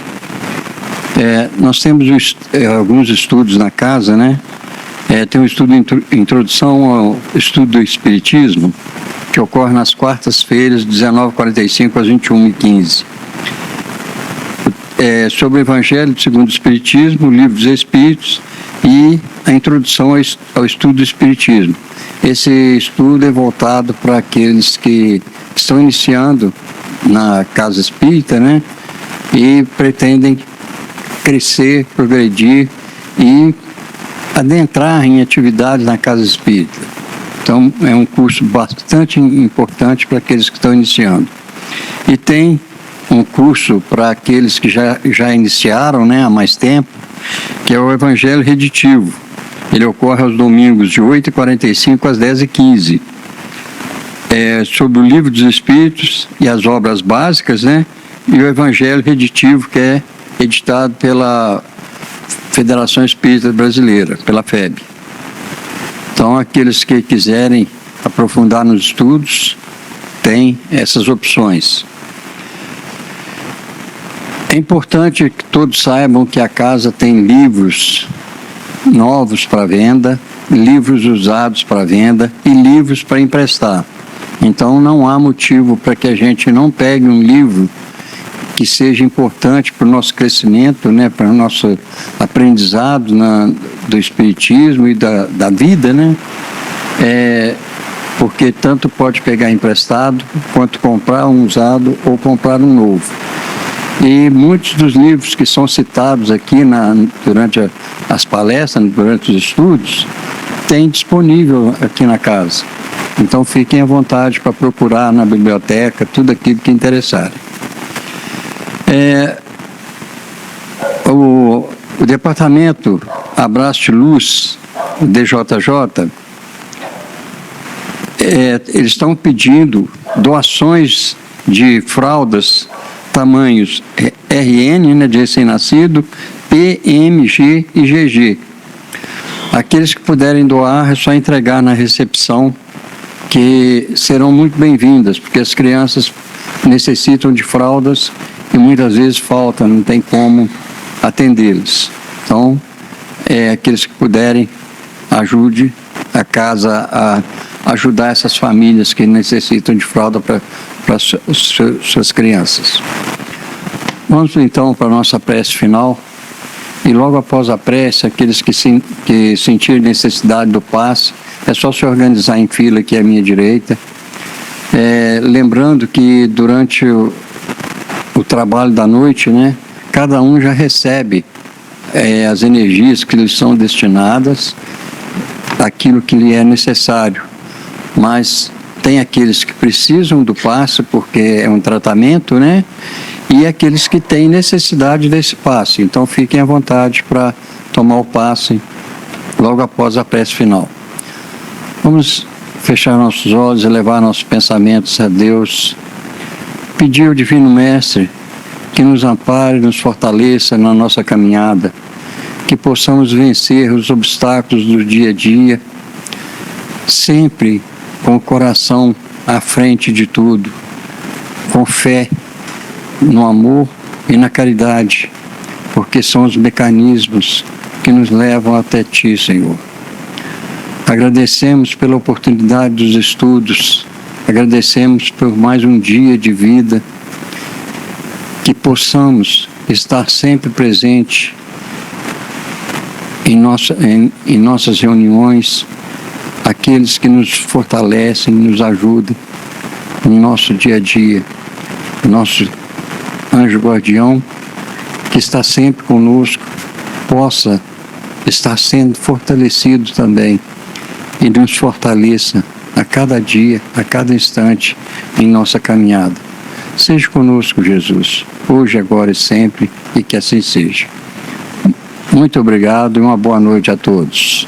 Nós temos alguns estudos na casa, né? Tem um estudo introdução ao estudo do Espiritismo, que ocorre nas quartas-feiras, 19h45 às 21h15. Sobre o Evangelho segundo o Espiritismo, o Livro dos Espíritos e a introdução ao estudo do Espiritismo. Esse estudo é voltado para aqueles que estão iniciando na casa espírita, né? E pretendem crescer, progredir e adentrar em atividades na casa espírita. Então, é um curso bastante importante para aqueles que estão iniciando. E tem um curso para aqueles que já iniciaram, né, há mais tempo, que é o Evangelho Reditivo. Ele ocorre aos domingos de 8h45 às 10h15. Sobre o Livro dos Espíritos e as obras básicas, né? E o Evangelho Reditivo, que é editado pela Federação Espírita Brasileira, pela FEB. Então, aqueles que quiserem aprofundar nos estudos, têm essas opções. É importante que todos saibam que a casa tem livros novos para venda, livros usados para venda e livros para emprestar. Então não há motivo para que a gente não pegue um livro que seja importante para o nosso crescimento, né, para o nosso aprendizado do Espiritismo e da vida, né? Porque tanto pode pegar emprestado, quanto comprar um usado ou comprar um novo. E muitos dos livros que são citados aqui durante as palestras, durante os estudos, tem disponível aqui na casa. Então fiquem à vontade para procurar na biblioteca tudo aquilo que interessarem. O departamento Abraço de Luz, o DJJ, eles estão pedindo doações de fraldas tamanhos RN, né, de recém-nascido, PMG e GG. Aqueles que puderem doar, é só entregar na recepção, que serão muito bem-vindas, porque as crianças necessitam de fraldas e muitas vezes falta, não tem como atendê-los. Então, aqueles que puderem, ajude a casa a ajudar essas famílias que necessitam de fralda para suas crianças. Vamos então para a nossa prece final. E logo após a prece, aqueles que sentirem necessidade do passe, é só se organizar em fila aqui à minha direita. Lembrando que durante o trabalho da noite, né, cada um já recebe as energias que lhes são destinadas, aquilo que lhe é necessário. Mas tem aqueles que precisam do passe porque é um tratamento, né? E aqueles que têm necessidade desse passe. Então fiquem à vontade para tomar o passe logo após a prece final. Vamos fechar nossos olhos, elevar nossos pensamentos a Deus, pedir ao Divino Mestre que nos ampare, nos fortaleça na nossa caminhada, que possamos vencer os obstáculos do dia a dia, sempre com o coração à frente de tudo, com fé no amor e na caridade, porque são os mecanismos que nos levam até Ti, Senhor. Agradecemos pela oportunidade dos estudos, agradecemos por mais um dia de vida, que possamos estar sempre presente em nossas reuniões, aqueles que nos fortalecem, nos ajudam no nosso dia a dia, nosso anjo guardião, que está sempre conosco, possa estar sendo fortalecido também e nos fortaleça a cada dia, a cada instante em nossa caminhada. Seja conosco, Jesus, hoje, agora e sempre, e que assim seja. Muito obrigado e uma boa noite a todos.